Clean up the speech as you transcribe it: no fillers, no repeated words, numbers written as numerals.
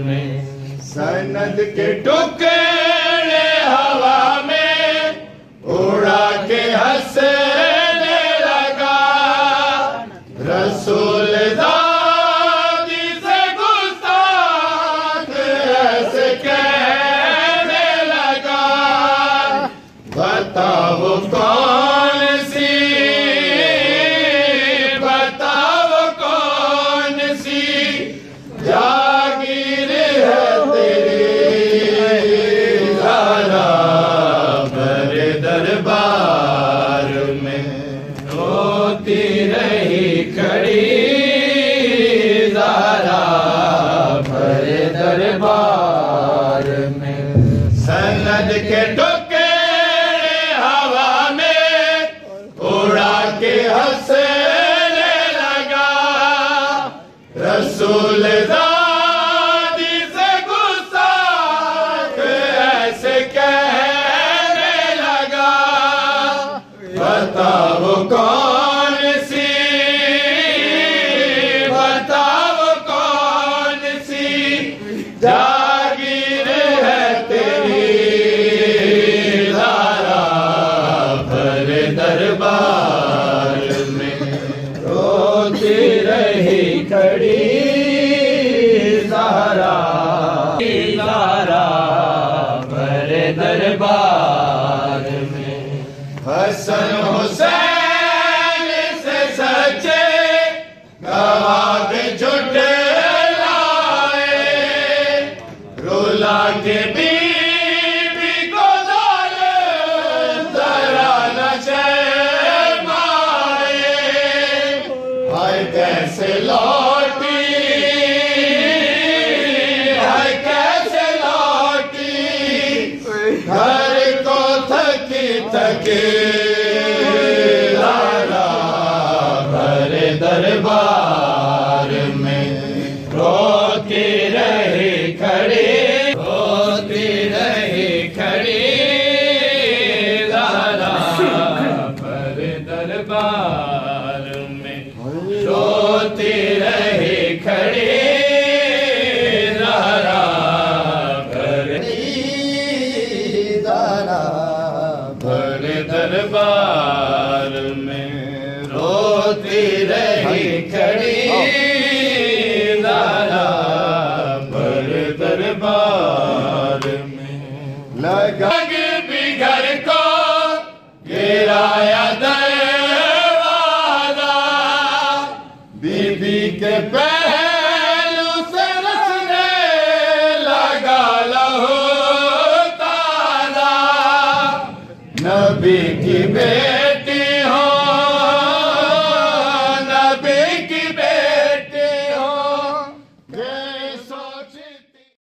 में। सनद के टुकड़े हवा में उड़ा के हंसने लगा। रसूल दादी से गुस्ताख ऐसे कहने लगा। बताओ कौन सी, बताओ कौन सी जागीर है तेरी ज़हरा भरे दरबार में। रोती रही खड़ी ज़हरा भरे दरबार में। सनद के टुकड़े हवा में उड़ा के हंसने लगा। रसूल दादी से गुस्ताख ऐसे कहने लगा। बताओ कौन सी, बताओ कौन सी जागीर है तेरी ज़हरा भरे दरबार में। रोती रही खड़ी ज़हरा, ज़हरा भरे दरबार में। हसन हुसैन से सच्चे गवाह झुठलाए। रुला के बीबी को जालिम जरा न शर्माए। हाय कैसे लौटी, हाय कैसे लौटी घर को थकी थकी ज़हरा भरे दरबार में। रोती रही खड़ी, रोती रही खड़ी ज़हरा भरे दरबार में। रोती रही खड़ी ज़हरा भरे दरबार में। रोती रही खड़ी ज़हरा भरे दरबार में। लगा भी घर को गिराया दरवाजा। बीबी के पहलू से रसने लगा लहू ताजा। नबी की